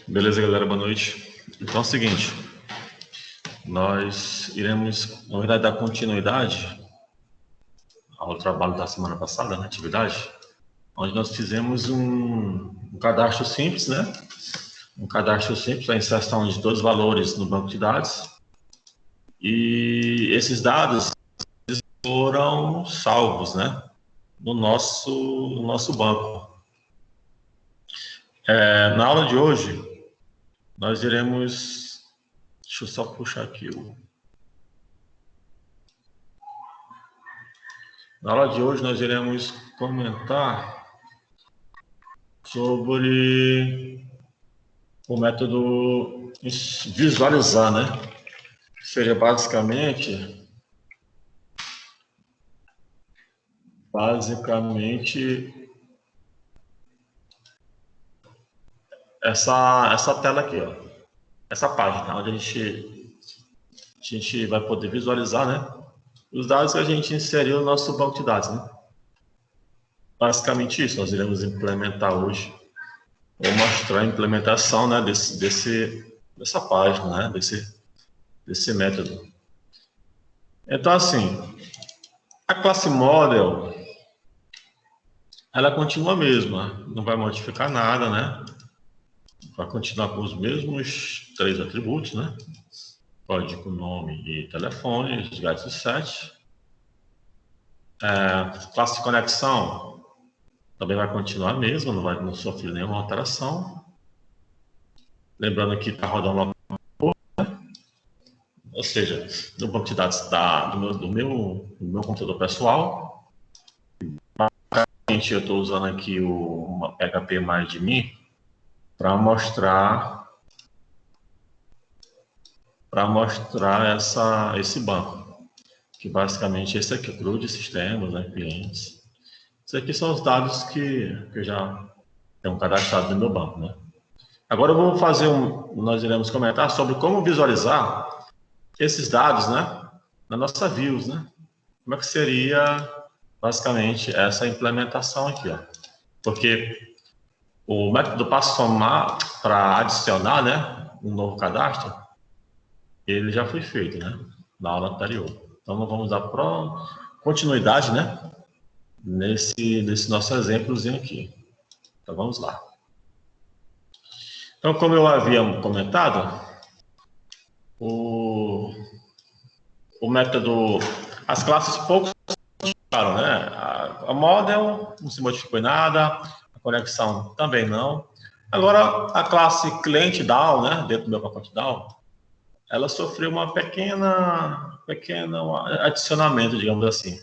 Beleza, galera, boa noite. Então é o seguinte, nós iremos, na verdade, dar continuidade ao trabalho da semana passada, na atividade, onde nós fizemos um cadastro simples, né? Um cadastro simples, a inserção de todos os valores no banco de dados. E esses dados foram salvos, né? No nosso banco. Na aula de hoje, nós iremos... Deixa eu só puxar aqui Na aula de hoje, nós iremos comentar sobre o método visualizar, né? Ou seja, basicamente essa tela aqui, ó. Essa página, onde a gente vai poder visualizar, né? Os dados que a gente inseriu no nosso banco de dados, né? Basicamente isso, nós iremos implementar hoje. Vou mostrar a implementação, né, dessa página, né, desse método. Então, assim, a classe model, ela continua a mesma, não vai modificar nada, né? Vai continuar com os mesmos 3 atributos, né? Código, nome e telefone, os gatos 7. Classe de conexão também vai continuar a mesma, não sofrer nenhuma alteração. Lembrando que está rodando local, né? Ou seja, no banco de dados do meu computador pessoal. Basicamente, eu estou usando aqui uma PHP mais de mim para mostrar esse banco, que basicamente esse aqui, grupo de sistemas, né, clientes. Esses aqui são os dados que eu já tenho cadastrado no meu banco, né? Agora eu vou fazer nós iremos comentar sobre como visualizar esses dados, né, na nossa views, né? Como é que seria basicamente essa implementação aqui, ó? Porque o método para somar, para adicionar, né, um novo cadastro, ele já foi feito, né, na aula anterior. Então, nós vamos dar continuidade, né, nesse nosso exemplozinho aqui. Então, vamos lá. Então, como eu havia comentado, o método, as classes pouco se modificaram, né? A model não se modificou em nada, a conexão também não. Agora, a classe cliente DAO, né, dentro do meu pacote DAO, ela sofreu uma pequena adicionamento, digamos assim,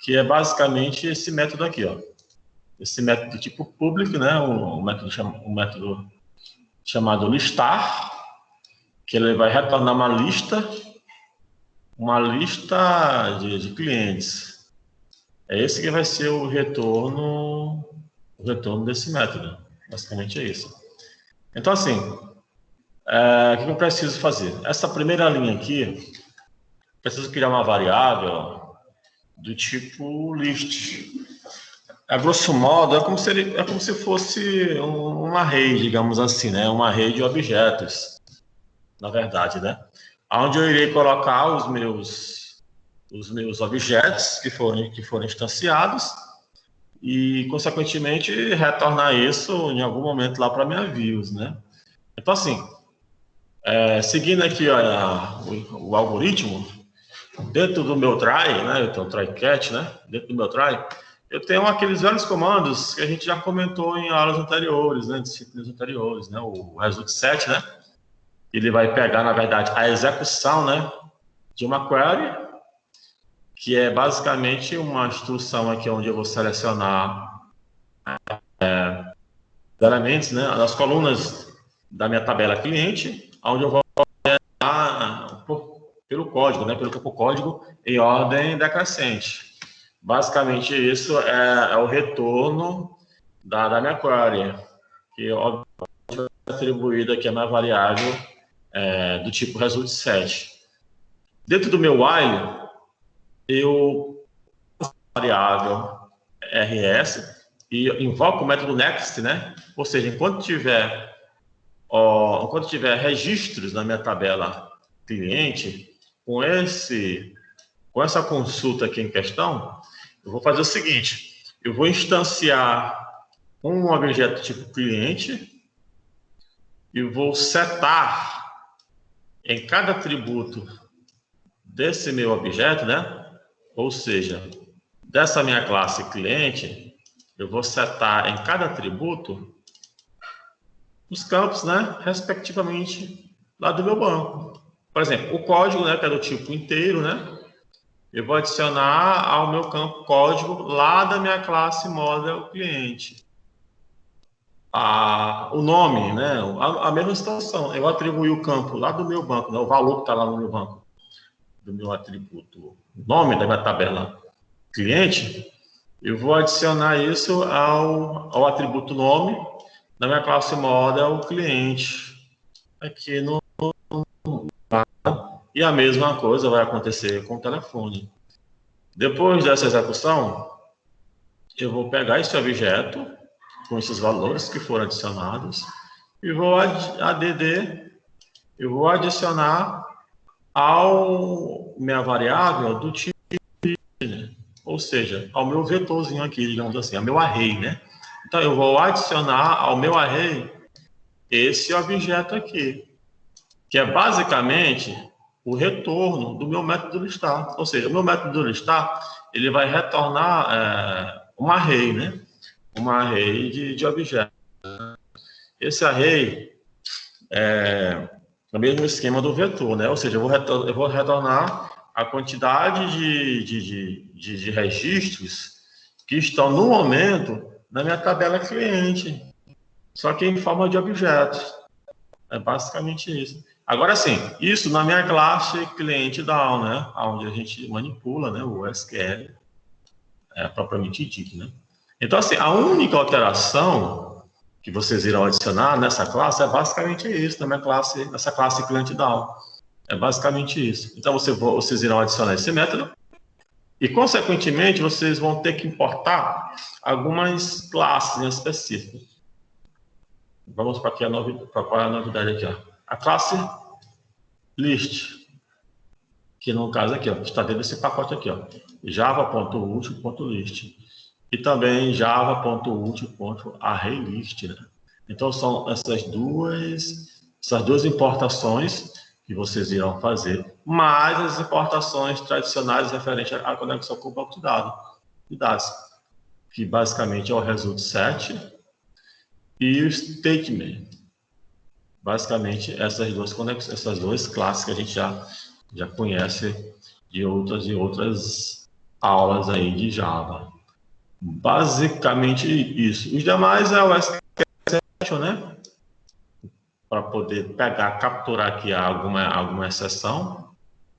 que é basicamente esse método aqui, ó. Esse método de tipo public, né, um método chamado listar, que ele vai retornar uma lista de clientes. É esse que vai ser o retorno desse método. Basicamente é isso. Então, assim, o que eu preciso fazer? Essa primeira linha aqui, preciso criar uma variável do tipo list. A grosso modo, é como se fosse um array, digamos assim, né? Um array de objetos, na verdade, né? Onde eu irei colocar os meus objetos que foram instanciados e, consequentemente, retornar isso em algum momento lá para minha views, né? Então, assim, seguindo aqui o algoritmo, dentro do meu try, né? Eu tenho um try catch, né? Dentro do meu try, eu tenho aqueles velhos comandos que a gente já comentou em aulas anteriores, né? Disciplinas anteriores, né? O result set, né? Ele vai pegar, na verdade, a execução, né, de uma query, que é basicamente uma instrução aqui onde eu vou selecionar elementos, né, as colunas da minha tabela cliente, onde eu vou ordenar pelo código, né, pelo campo código em ordem decrescente. Basicamente isso é o retorno da minha query, que obviamente é atribuída aqui a minha variável do tipo result set. Dentro do meu while, eu variável rs e invoco o método next, né? Ou seja, enquanto tiver quando tiver registros na minha tabela cliente, com essa consulta aqui em questão, eu vou fazer o seguinte, eu vou instanciar um objeto tipo cliente e vou setar em cada atributo desse meu objeto, né? Ou seja, dessa minha classe cliente, eu vou setar em cada atributo os campos, né, respectivamente, lá do meu banco. Por exemplo, o código, né, que é do tipo inteiro, né, eu vou adicionar ao meu campo código lá da minha classe model cliente. O nome, né, a mesma situação. Eu atribuí o campo lá do meu banco, né, o valor que está lá no meu banco, do meu atributo, nome da minha tabela cliente, eu vou adicionar isso ao atributo nome da minha classe model cliente aqui no. E a mesma coisa vai acontecer com o telefone. Depois dessa execução, eu vou pegar esse objeto com esses valores que foram adicionados e vou eu vou adicionar ao minha variável do tipo, né? Ou seja, ao meu vetorzinho aqui, digamos assim, ao meu array, né? Então, eu vou adicionar ao meu array esse objeto aqui, que é basicamente o retorno do meu método listar. Ou seja, o meu método listar, ele vai retornar um array, né? Um array de objetos. Esse array é o mesmo esquema do vetor, né? Ou seja, eu vou retornar a quantidade de registros que estão no momento na minha tabela cliente, só que em forma de objetos. É basicamente isso. Agora sim, isso na minha classe cliente DAO, né? Onde a gente manipula, né? O SQL, propriamente dito, né? Então, assim, a única alteração que vocês irão adicionar nessa classe é basicamente isso, na minha classe, nessa classe cliente DAO. É basicamente isso. Então, vocês irão adicionar esse método e, consequentemente, vocês vão ter que importar algumas classes em específico. Vamos para qual é a novidade aqui, ó. A classe list, que no caso aqui, ó, está dentro desse pacote aqui, ó, java.util.list e também java.util.arraylist, né? Então são essas duas importações que vocês irão fazer, mais as importações tradicionais referentes à conexão com o banco de dados, que basicamente é o result set e o statement. Basicamente, essas duas classes que a gente já conhece de outras aulas aí de Java. Basicamente isso. Os demais é o SQL, né? Para poder capturar aqui alguma exceção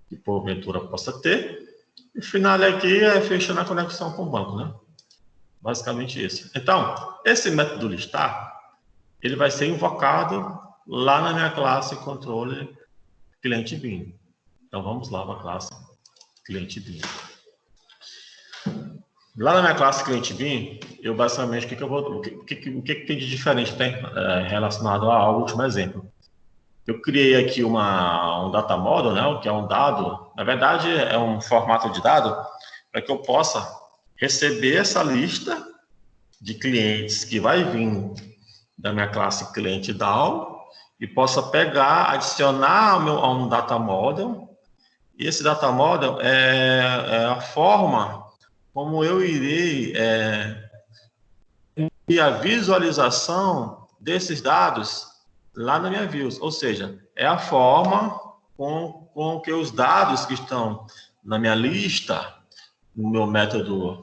que porventura possa ter. E o final aqui é fechando a conexão com o banco, né? Basicamente isso. Então, esse método listar, ele vai ser invocado lá na minha classe controller cliente BIM. Então, vamos lá para a classe cliente BIM. Lá na minha classe cliente BIM, eu basicamente, o que tem de diferente relacionado ao último exemplo? Eu criei aqui um data model, né, que é um dado, na verdade é um formato de dado, para que eu possa receber essa lista de clientes que vai vir da minha classe cliente DAO e possa pegar, adicionar a um data model. E esse data model é a forma como eu irei e a visualização desses dados lá na minha views, ou seja, é a forma com que os dados que estão na minha lista, no meu método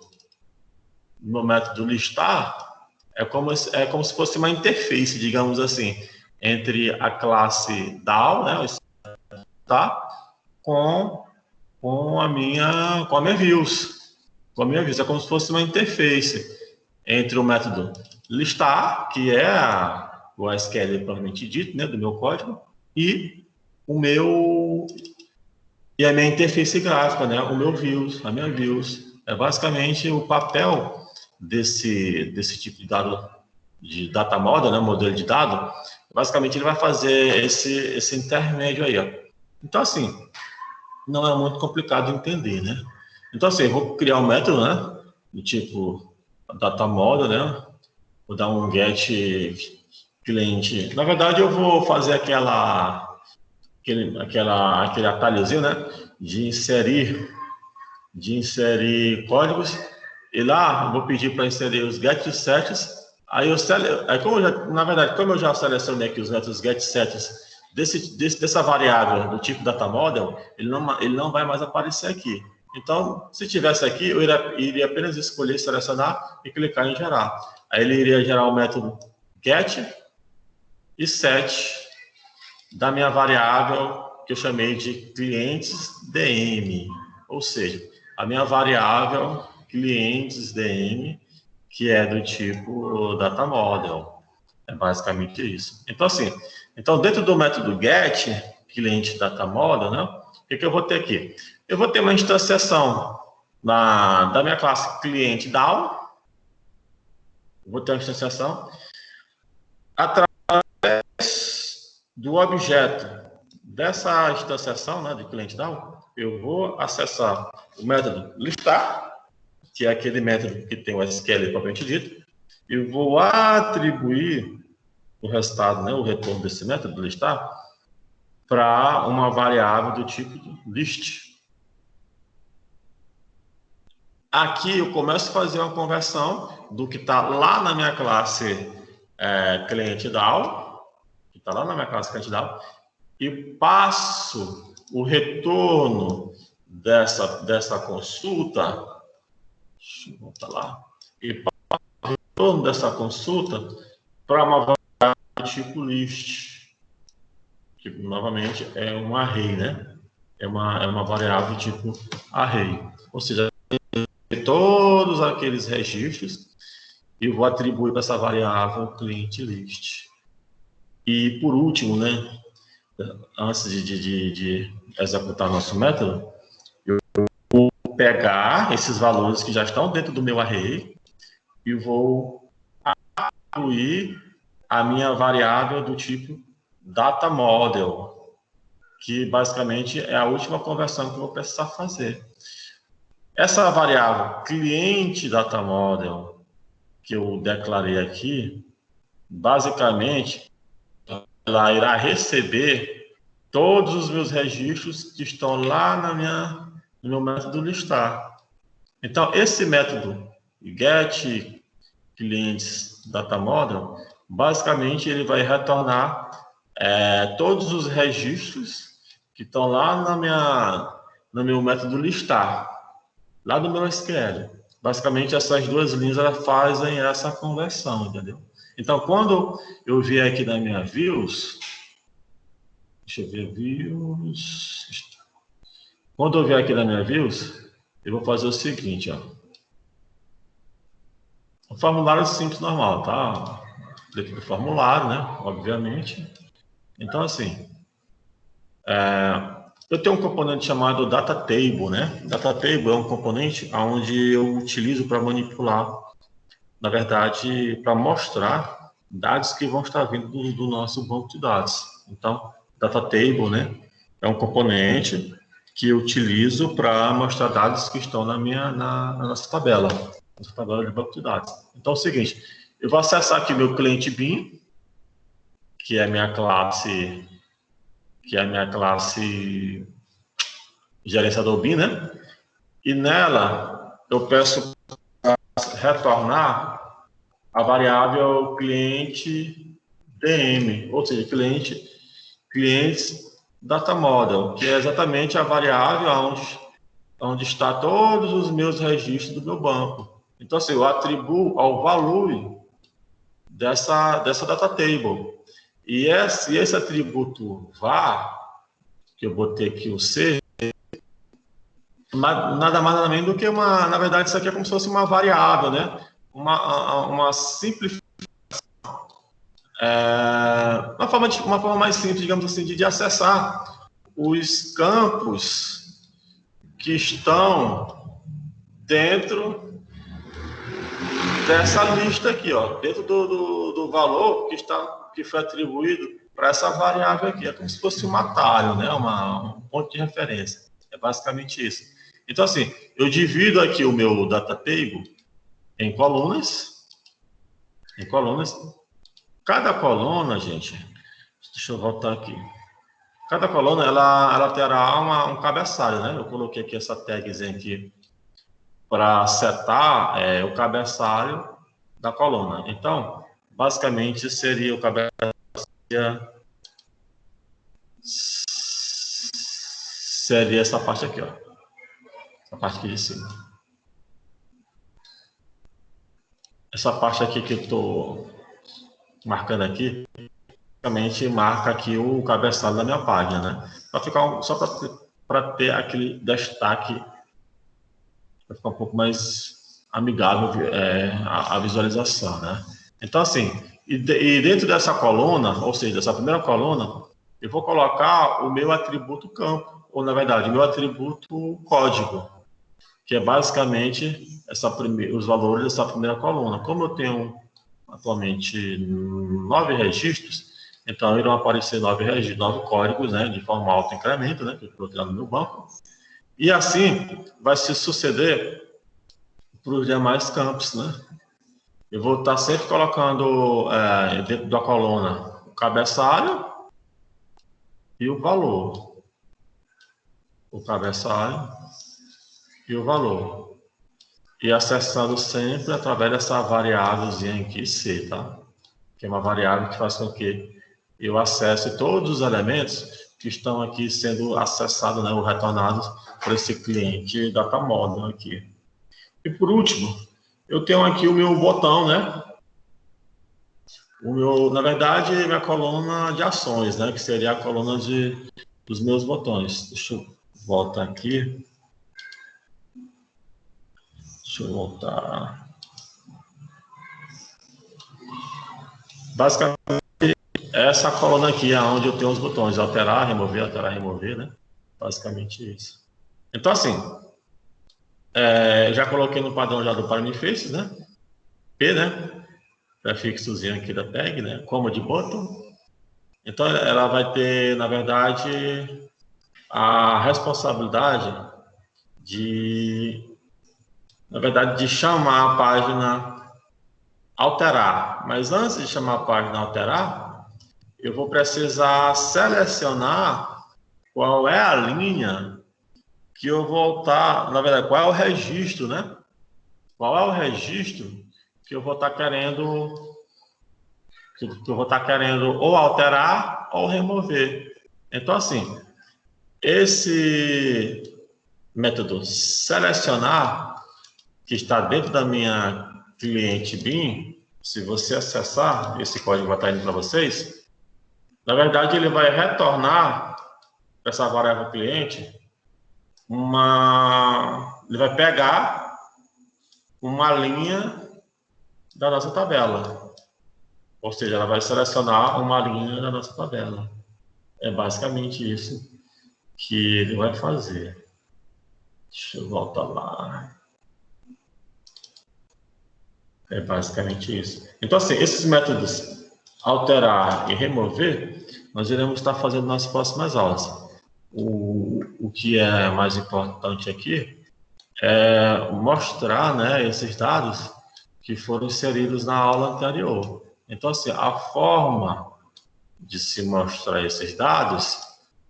listar, é como se fosse uma interface, digamos assim, entre a classe DAO, né, tá, com a minha views. Com a minha views, é como se fosse uma interface entre o método listar, que é o SQL propriamente dito, né, do meu código, e a minha interface gráfica, né, o meu views, a minha views. É basicamente o papel desse tipo de dado de data model, né, modelo de dado, basicamente ele vai fazer esse intermédio aí, ó. Então, assim, não é muito complicado de entender, né? Então, assim, eu vou criar um método, né, do tipo data model, né, vou dar um get cliente. Na verdade, eu vou fazer aquele atalhozinho, né, de inserir códigos, e lá eu vou pedir para inserir os get sets. Aí na verdade, como eu já selecionei aqui os métodos get sets dessa variável do tipo data model, ele não vai mais aparecer aqui. Então, se tivesse aqui, eu iria apenas escolher, selecionar e clicar em gerar. Aí ele iria gerar o método get e set da minha variável que eu chamei de clientes DM, ou seja, a minha variável clientes DM, que é do tipo data model. É basicamente isso. Então, assim, dentro do método get, cliente data model, né, o que eu vou ter aqui? Eu vou ter uma instanciação da minha classe cliente DAO, vou ter uma instanciação através do objeto dessa instanciação, né, de cliente DAO, eu vou acessar o método listar, que é aquele método que tem o SQL propriamente dito, e vou atribuir o resultado, né, o retorno desse método listar, para uma variável do tipo list. Aqui eu começo a fazer uma conversão do que está lá na minha classe cliente DAO, que está lá na minha classe cliente DAO, e passo o retorno dessa consulta, deixa eu voltar lá, e passo o retorno dessa consulta para uma variável tipo list, que novamente é um array, né? É uma variável tipo array, ou seja, todos aqueles registros e vou atribuir para essa variável cliente list. E por último, né, antes de executar nosso método, eu vou pegar esses valores que já estão dentro do meu array e vou atribuir a minha variável do tipo data model, que basicamente é a última conversão que eu vou precisar fazer. Essa variável cliente data model que eu declarei aqui, basicamente ela irá receber todos os meus registros que estão lá no meu método listar. Então, esse método get clientes data model, basicamente ele vai retornar todos os registros que estão lá no meu método listar, lá do meu SQL. Basicamente, essas duas linhas elas fazem essa conversão, entendeu? Então, quando eu vier aqui na minha views, deixa eu ver, views. Quando eu vier aqui na minha views, eu vou fazer o seguinte, ó. Um formulário simples normal, tá? Dentro do formulário, né? Obviamente. Então, assim, eu tenho um componente chamado data table, né? Data table é um componente onde eu utilizo para manipular, na verdade, para mostrar dados que vão estar vindo do nosso banco de dados. Então, data table, né, é um componente que eu utilizo para mostrar dados que estão na nossa tabela de banco de dados. Então, é o seguinte, eu vou acessar aqui meu cliente BIM, que é a minha classe gerenciador BIM, né? E nela eu peço para retornar a variável cliente DM, ou seja, clientes data model, que é exatamente a variável onde está todos os meus registros do meu banco. Então, assim, eu atribuo ao valor dessa data table. E esse atributo var, que eu botei aqui o C, nada mais nada menos do que na verdade, isso aqui é como se fosse uma variável, né? Uma simplificação, uma forma mais simples, digamos assim, de acessar os campos que estão dentro dessa lista aqui, ó, dentro do valor que foi atribuído para essa variável aqui. É como se fosse um atalho, né? Um ponto de referência. É basicamente isso. Então, assim, eu divido aqui o meu data table em colunas. Cada coluna, gente, deixa eu voltar aqui. Cada coluna, ela terá um cabeçalho, né? Eu coloquei aqui essa tagzinha aqui para setar o cabeçalho da coluna. Então, basicamente, seria o cabeçalho seria essa parte aqui, ó. Essa parte aqui de cima. Essa parte aqui que eu estou marcando aqui, basicamente marca aqui o cabeçalho da minha página, né? Para ficar só para ter aquele destaque, para ficar um pouco mais amigável a visualização, né? Então, assim, e dentro dessa coluna, ou seja, dessa primeira coluna, eu vou colocar o meu atributo campo, ou na verdade, o meu atributo código, que é basicamente os valores dessa primeira coluna. Como eu tenho atualmente 9 registros, então irão aparecer 9 códigos, né, de forma auto-incremento, né, que eu estou criando no meu banco. E assim vai se suceder para os demais campos, né? Eu vou estar sempre colocando dentro da coluna o cabeçalho e o valor. O cabeçalho e o valor. E acessando sempre através dessa variávelzinha aqui, C, tá? Que é uma variável que faz com que eu acesse todos os elementos que estão aqui sendo acessados, né, ou retornados por esse cliente DataModel aqui. E por último, eu tenho aqui o meu botão, né? Na verdade, minha coluna de ações, né? Que seria a coluna dos meus botões. Deixa eu voltar aqui. Deixa eu voltar. Basicamente, essa coluna aqui é onde eu tenho os botões alterar, remover, né? Basicamente isso. Então, assim, já coloquei no padrão já do Paramefaces, né? P, né? Prefixozinho aqui da tag, né? Como de bottom. Então, ela vai ter, na verdade, a responsabilidade de chamar a página alterar. Mas antes de chamar a página alterar, eu vou precisar selecionar qual é a linha que eu vou voltar, na verdade, qual é o registro, né? Qual é o registro que eu vou estar querendo, ou alterar ou remover. Então, assim, esse método selecionar, que está dentro da minha cliente BIM, se você acessar, esse código vai estar indo para vocês, na verdade, ele vai retornar para essa variável cliente ele vai pegar uma linha da nossa tabela. Ou seja, ela vai selecionar uma linha da nossa tabela. É basicamente isso que ele vai fazer. Deixa eu voltar lá. É basicamente isso. Então, assim, esses métodos alterar e remover, nós iremos estar fazendo nas próximas aulas. O que é mais importante aqui é mostrar, né, esses dados que foram inseridos na aula anterior. Então, assim, a forma de se mostrar esses dados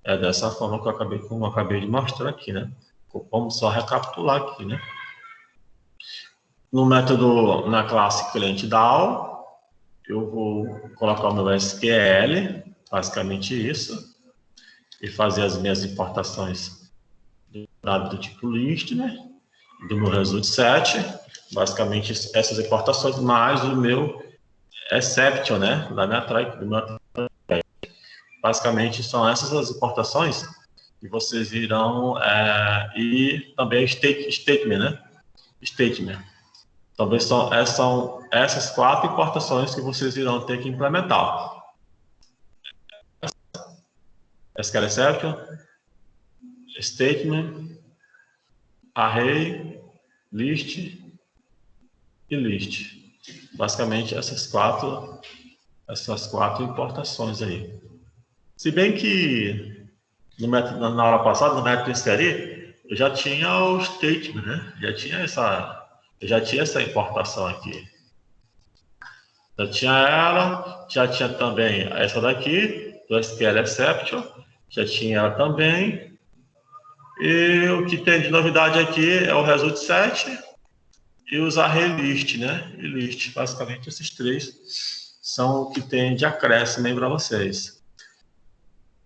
é dessa forma que eu acabei de mostrar aqui, né? Vamos só recapitular aqui, né? No método, na classe cliente DAO, eu vou colocar o meu SQL, basicamente isso, e fazer as minhas importações do dado do tipo list, né? Do meu result set, basicamente essas importações, mais o meu exception, né? Da minha do meu basicamente são essas as importações que vocês irão e também statement, né? Statement. Também são essas 4 importações que vocês irão ter que implementar. SQL exception, statement, array, list e list. basicamente essas quatro importações aí. Se bem que na aula passada, no método inserir, eu já tinha o statement, né? Já tinha essa importação aqui. Já tinha ela, já tinha também essa daqui, do SQL Exception, já tinha ela também. E o que tem de novidade aqui é o result set e usar relist, né? E list, basicamente esses três são o que tem de acréscimo para vocês.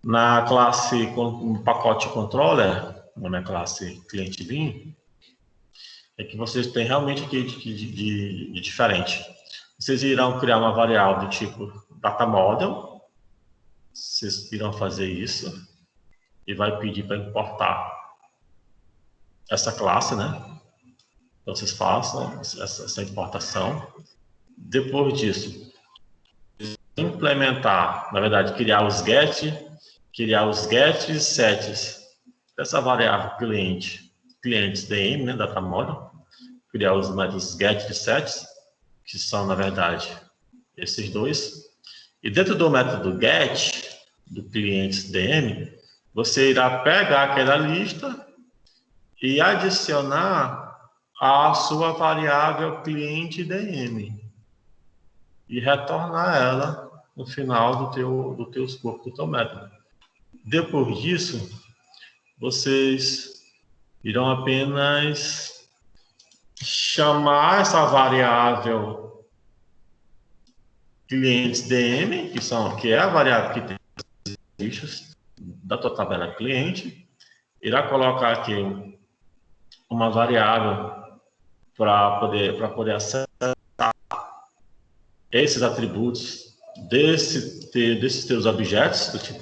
Na classe, no pacote controller, na minha classe cliente Vim, é que vocês têm realmente aqui de diferente. Vocês irão criar uma variável do tipo data model, vocês irão fazer isso e vai pedir para importar essa classe, né? Então vocês façam essa importação. Depois disso, implementar, na verdade, criar os gets e sets dessa variável clientes DM, né, data model, criar os métodos get e sets, que são, na verdade, esses dois. E dentro do método get, do clientes DM, você irá pegar aquela lista e adicionar a sua variável cliente DM e retornar ela no final do teu escopo, do teu método. Depois disso, vocês irão apenas chamar essa variável clientes DM, que é a variável que tem os lixos da tua tabela cliente, irá colocar aqui uma variável para poder acessar esses atributos desses teus objetos do tipo.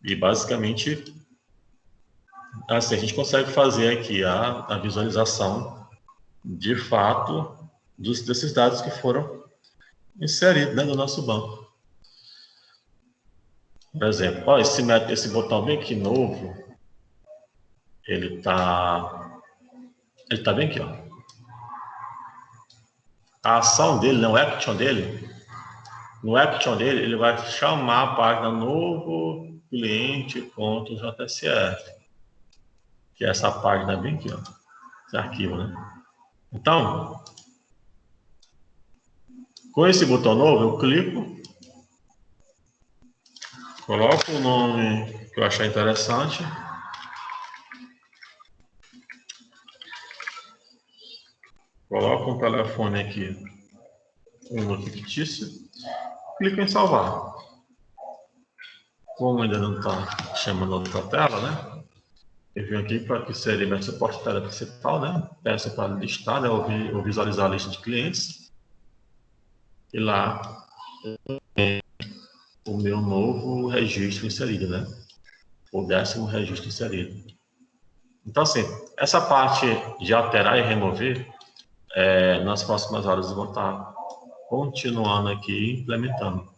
E basicamente assim a gente consegue fazer aqui a visualização de fato desses dados que foram inseridos, né, no nosso banco. Por exemplo, ó, esse botão bem aqui novo, ele tá bem aqui, ó. A ação dele, não, o action dele, no action dele, ele vai chamar a página novo cliente.jsf, que é essa página bem aqui, ó, esse arquivo, né? Então, com esse botão novo, eu clico, coloco o nome que eu achar interessante, coloco um telefone aqui, um número fictício, clico em salvar. Como ainda não está chamando outra tela, né? Eu vim aqui para que seria minha suporte tela principal, né? Peço para listar, né? Ou visualizar a lista de clientes. E lá o meu novo registro inserido, né? O 10º registro inserido. Então, assim, essa parte de alterar e remover, nas próximas horas eu vou estar continuando aqui implementando.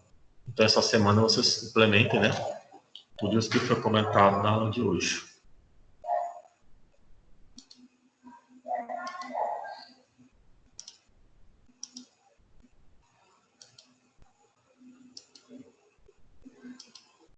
Então, essa semana vocês implementem, né? Tudo isso que foi comentado na aula de hoje.